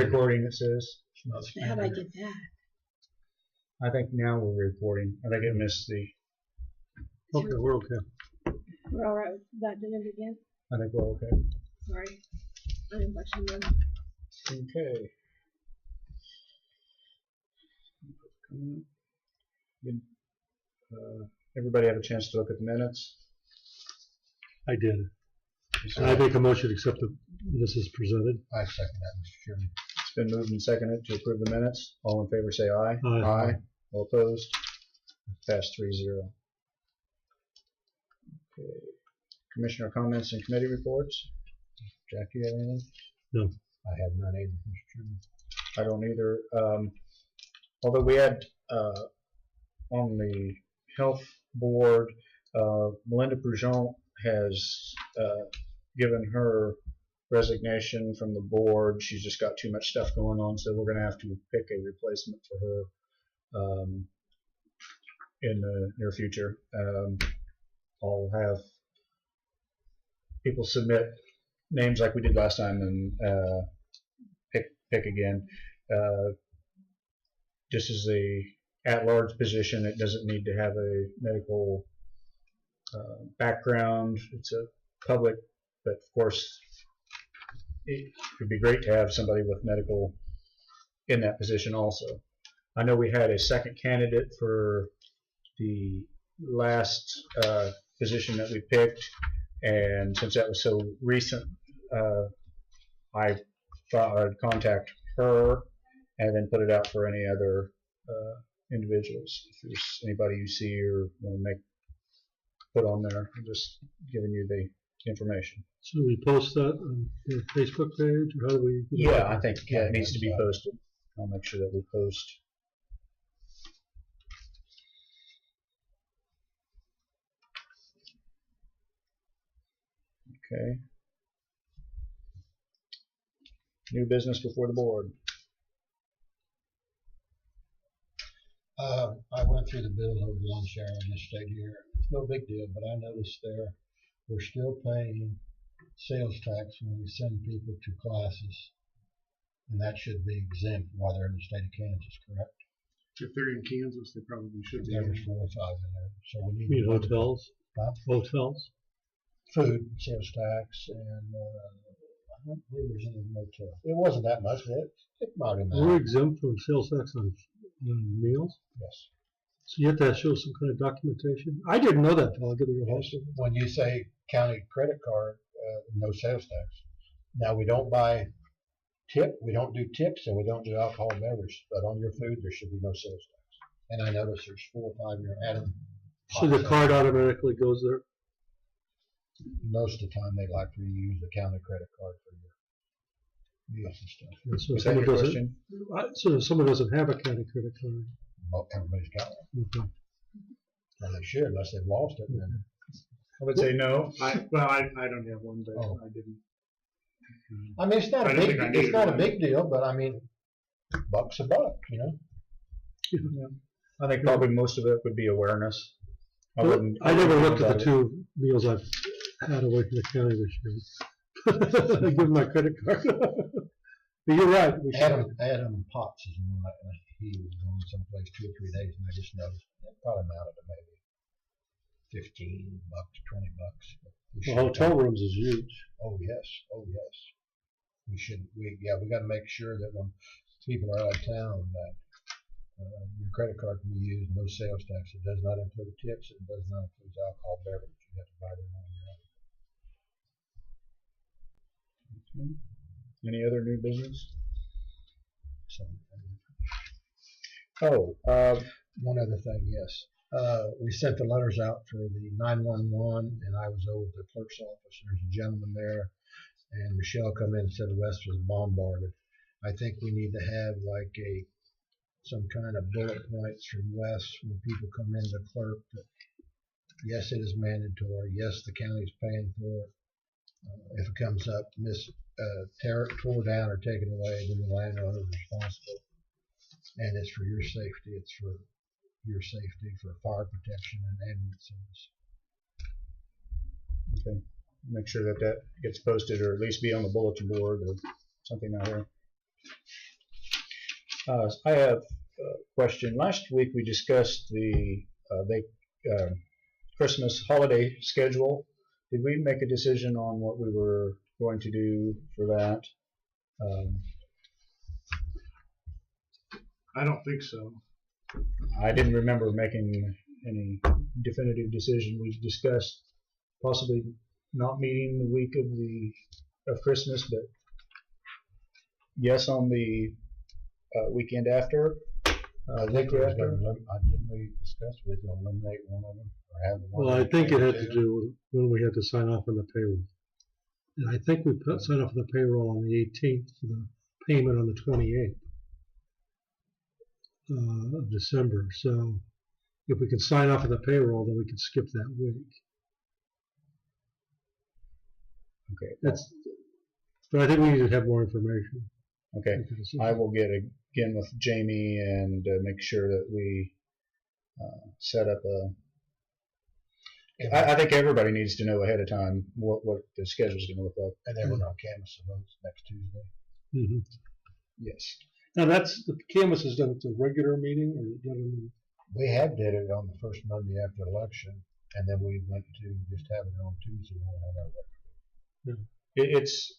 recording, it says. How'd I get that? I think now we're recording. I think it missed the. Okay, we're okay. We're all right with that doing it again? I think we're okay. Sorry. I didn't watch them. Okay. Did everybody have a chance to look at the minutes? I did. And I make a motion to accept this is presented. I second that, Mr. Chairman. It's been moved and seconded to approve the minutes. All in favor say aye. Aye. Aye. All opposed? Passed 3-0. Okay. Commissioner comments and committee reports. Jack, you have anything? No. I have none either, Mr. Chairman. I don't either. Although we had on the health board, Melinda Proujon has given her resignation from the board. She's just got too much stuff going on, so we're going to have to pick a replacement for her in the near future. I'll have people submit names like we did last time and pick again. This is a at-large position. It doesn't need to have a medical background. It's a public, but of course it would be great to have somebody with medical in that position also. I know we had a second candidate for the last position that we picked, and since that was so recent, I thought I'd contact her and then put it out for any other individuals. If there's anybody you see or want to put on there, I'm just giving you the information. So do we post that on the Facebook page, or how do we? Yeah, I think it needs to be posted. I'll make sure that we post. Okay. New business before the board. I went through the bill over lunch hour and just stayed here. It's no big deal, but I noticed we're still paying sales tax when we send people to classes, and that should be exempt while they're in the state of Kansas, correct? If they're in Kansas, they probably should be. There's 4 or 5 in there, so we need. You mean hotels? Huh? Hotels? Food, sales tax, and I don't believe there's any motel. It wasn't that much, but it might have We're mattered. exempt from sales tax on meals. Yes. So you have to show some kind of documentation. I didn't know that till I get to your house. When you say county credit card, no sales tax. Now we don't buy we don't do tips, and we don't do alcohol beverage, but on your food there should be no sales tax. And I notice there's 4 or 5 year Adam. So the card automatically goes there? Most of the time they like for you to use the county credit card for your meals and stuff. And so Was that someone your doesn't. So if someone doesn't have a county credit card. Well, everybody's got one. Okay. Well, they should, unless they've lost it. Then. I would say no. I don't have one, but Oh. I didn't. I mean, it's not I a didn't big. think I It's needed not a one. big deal, but I mean, buck's a buck, you know. Yeah. I think probably most of it would be awareness. I Well, wouldn't. I never looked at the about it. 2 meals I've had away from the county this year. I give them my credit card. But you're right. We should. Adam Potts is one. He was going someplace 2 or 3 days, and I just noticed it probably amounted to maybe $15, $20. But we The should hotel rooms is huge. Oh yes, oh yes. We should. We got to make sure that when people are out of town that your credit card can be used. No sales tax. It does not include tips. It does not include alcohol beverage. You have to buy them on your own. Okay. Any other new business? So, one other thing, yes. We sent the letters out for the 911, and I was over at the clerk's office. There's a gentleman there, and Michelle come in and said West was bombarded. I think we need to have like some kind of bullet points from West when people come in the clerk that yes, it is mandatory. Yes, the county's paying for it. If it comes up, tore down or taken away, then the landowner is responsible. And it's for your safety. It's for your safety, for fire protection and ambulance service. Okay. Make sure that gets posted, or at least be on the bulletin board or something out here. I have a question. Last week we discussed the Christmas holiday schedule. Did we make a decision on what we were going to do for that? I don't think so. I didn't remember making any definitive decision. We discussed possibly not meeting the week of Christmas, but yes on the weekend after. I think Week it was after. didn't we discuss we was gonna eliminate one of them or have one? Well, I think it had to do with when we had to sign off on the payroll. And I think we signed off on the payroll on the 18th for the payment on the 28th of December. So if we could sign off on the payroll, then we could skip that week. Okay. But I think we need to have more information. Okay. I will get again with Jamie and make sure that we set up a. I think everybody needs to know ahead of time what the schedule is going to look like. And then we're gonna canvass the votes next Tuesday. Mm-hmm. Yes. Now the canvas is done at a regular meeting, or is it done We had did it on the first Monday after election, and then we went to just have it on Tuesday when we had our It's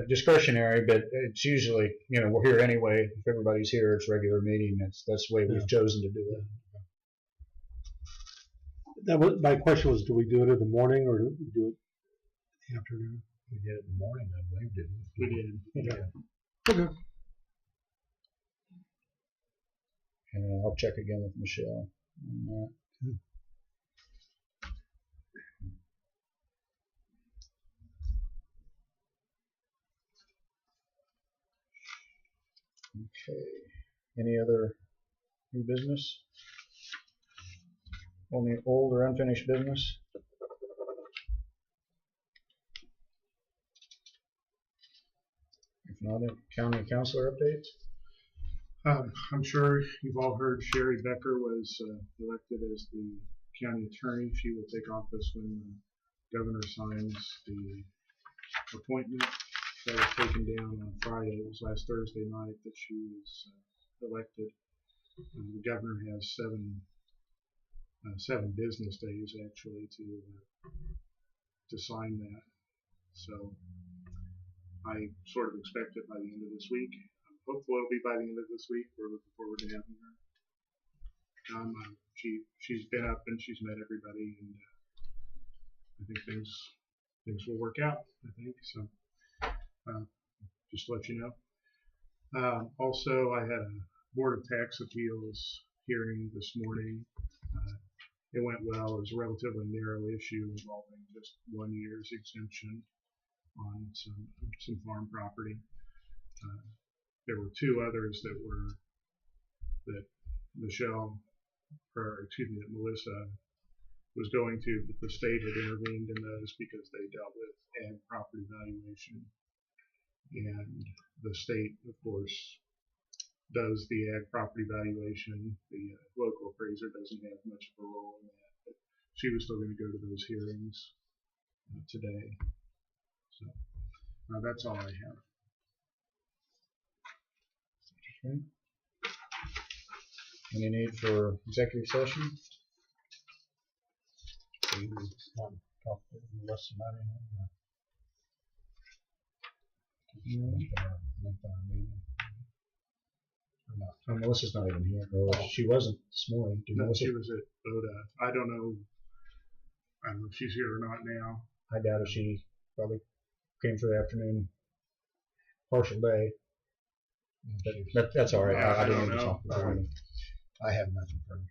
discretionary, but it's usually, we're here anyway. If everybody's here, it's a regular meeting. That's the way we've chosen to do it. my question was, do we do it in the morning or do we do it in the afternoon? We did it in the morning, I believe, didn't we? We did. Yeah. Okay. And I'll check again with Michelle on that. Okay. Any other new business? Only old or unfinished business? If not, county councilor updates? I'm sure you've all heard Sherry Becker was elected as the county attorney. She will take office when the governor signs the appointment that was taken down on Friday. It was last Thursday night that she was elected. The governor has seven business days actually to sign that. So I sort of expect it by the end of this week. Hopefully it'll be by the end of this week. We're looking forward to having her. She's been up and she's met everybody, and I think things will work out. I think so. Just to let you know. Also, I had a Board of Tax Appeals hearing this morning. It went well. It was a relatively narrow issue involving just 1 year's exemption on some farm property. There were two others that Melissa was going to, but the state had intervened in those because they dealt with ag property valuation. And the state, of course, does the ag property valuation. The local appraiser doesn't have much of a role in that, but she was still going to go to those hearings today. So that's all I have. Okay. Any need for executive session? Talk to Melissa about Melissa's not even here. Or she wasn't this morning. No, she was at Boda. I don't know if she's here or not now. I doubt if she probably came for the afternoon partial day. But that's all right. I don't didn't know. talk about it. I have nothing for you.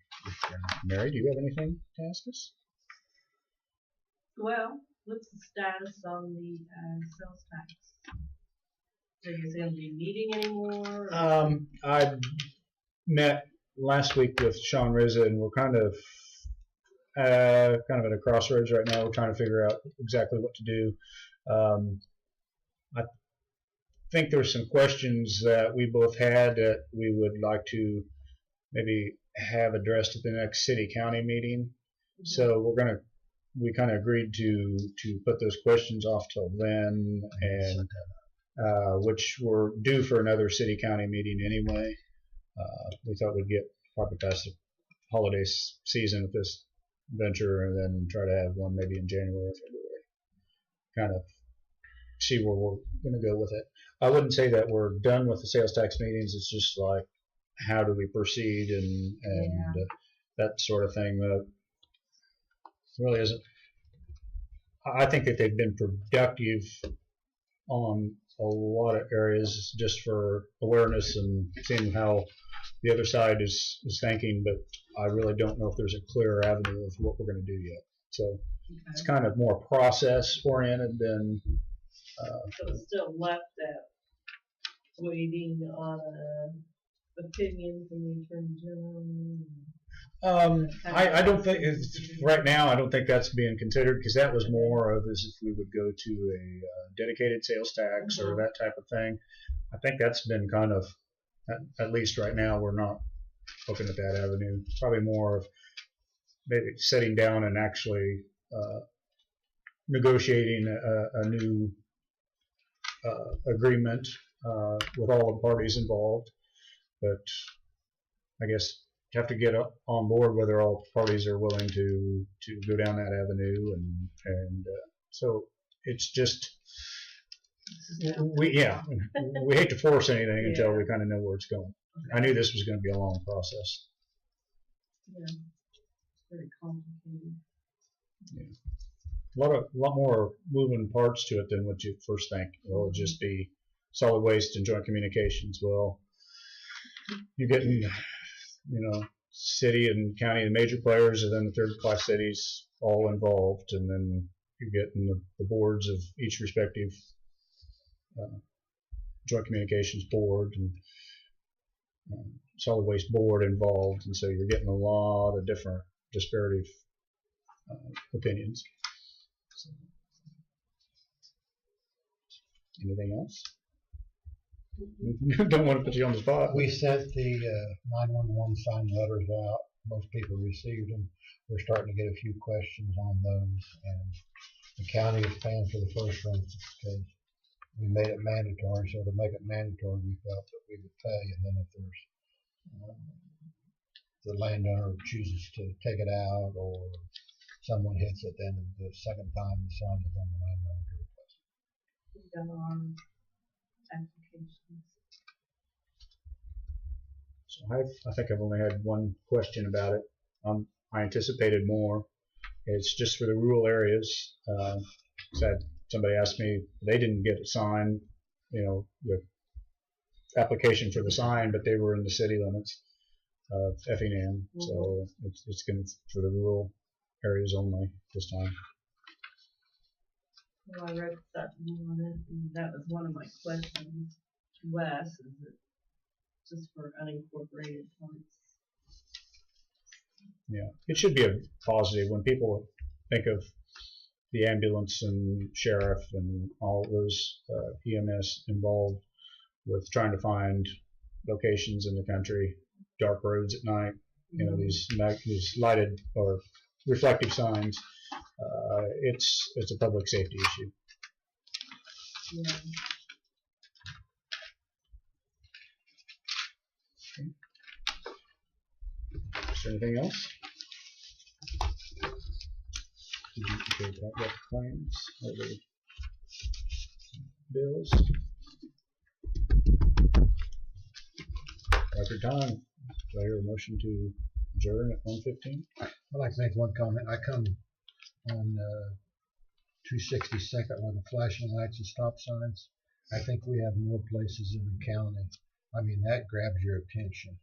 Mary, do you have anything to ask us? Well, what's the status on the sales tax? So is it going to be meeting anymore? I met last week with Sean Rizza, and we're kind of at a crossroads right now. We're trying to figure out exactly what to do. I think there's some questions that we both had that we would like to maybe have addressed at the next city-county meeting. Mm-hmm. So we kind of agreed to put those questions off till then, and which were due for another city-county meeting anyway. We thought we'd get probably past the holiday season with this venture and then try to have one maybe in January or February. Kind of see where we're going to go with it. I wouldn't say that we're done with the sales tax meetings. It's just like, how do we proceed and that sort of thing. Really isn't. I think that they've been productive on a lot of areas just for awareness and seeing how the other side is thinking, but I really don't know if there's a clear avenue of what we're going to do yet. So it's kind of more process oriented than. So it's still left at waiting on opinion from the Attorney General. I don't think right now. I don't think that's being considered because that was more of as if we would go to a dedicated sales tax or that type of thing. I think that's been kind of, at least right now, we're not looking at that avenue. Probably more of maybe sitting down and actually negotiating a new agreement with all the parties involved. But I guess you have to get on board whether all parties are willing to go down that avenue, and so it's just we hate to force anything until we kind of know where it's going. I knew this was going to be a long process. Yeah, it's very complicated. Yeah. A lot more moving parts to it than what you first think. Well, it'll just be solid waste and joint communications. Well, you're getting, city and county and major players, and then the third class cities all involved, and then you're getting the boards of each respective joint communications board and solid waste board involved, and so you're getting a lot of different disparate opinions. So, anything else? Don't want to put you on the spot. We sent the 911 signed letters out. Most people received them. We're starting to get a few questions on those, and the county is paying for the first instance case. We made it mandatory, so to make it mandatory, we felt that we would pay, and then if there's the landowner chooses to take it out or someone hits it, then the second time the sign is on the landowner to replace it. We've done our applications. So I think I've only had one question about it. I anticipated more. It's just for the rural areas. Somebody asked me, they didn't get a sign, the application for the sign, but they were in the city limits of Effingham. So it's going to for the rural areas only this time. Well, I read that on it, and that was one of my questions to Wes, is it just for unincorporated parts? Yeah, it should be a positive when people think of the ambulance and sheriff and all those EMS involved with trying to find locations in the country, dark roads at night, these lighted or reflective signs. It's a public safety issue. Yeah. Is there anything else? Did you take that claims or the bills? Record time. Do I hear a motion to adjourn at 1:15? I'd like to make one comment. I come on 262nd with the flashing lights and stop signs. I think we have more places in the county. I mean, that grabs your attention.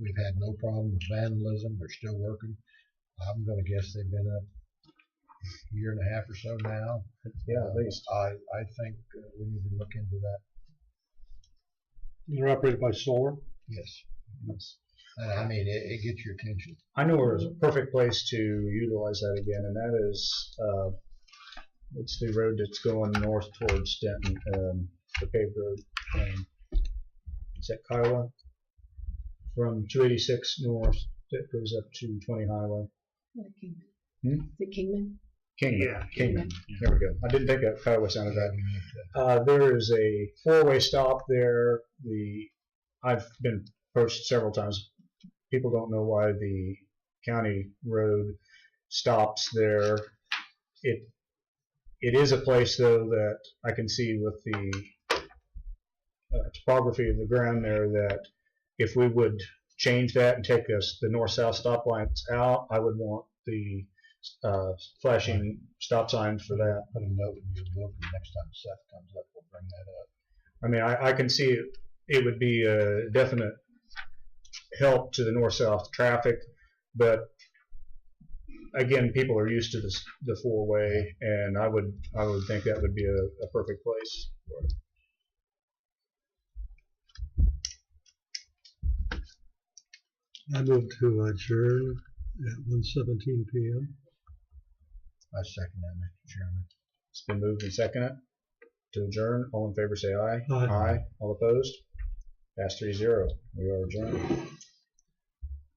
We've had no problem with vandalism. They're still working. I'm going to guess they've been up a year and a half or so now. Yeah, at least. I think we need to look into that. They're operated by solar. Yes. Yes. I mean, it gets your attention. I know where is a perfect place to utilize that again, and that is it's the road that's going north towards Denton, the paved road. Is that Kiowa? From 286 north, that goes up to 20 Highway. Kingman. Hmm? Is it Kingman? Kingman. Yeah, Kingman. There we go. I didn't think that Kiowa sounded Yeah, right. we need to- There is a four-way stop there. I've been approached several times. People don't know why the county road stops there. It is a place though that I can see with the topography of the ground there that if we would change that and take the north-south stop lights out, I would want the flashing stop signs for that. Put a note in your book, and next time Seth comes up, we'll bring that up. I mean, I can see it would be a definite help to the north-south traffic, but again, people are used to the four-way, and I would think that would be a perfect place for it. I move to adjourn at 1:17 p.m. I second that, Mr. Chairman. It's been moved and seconded to adjourn. All in favor say aye. Aye. All opposed? Pass 3-0. We are adjourned.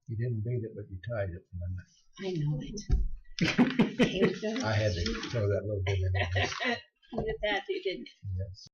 You didn't beat it, but you tied it. And I know it. I had to throw that little bit in there. You did that, you didn't. Yes.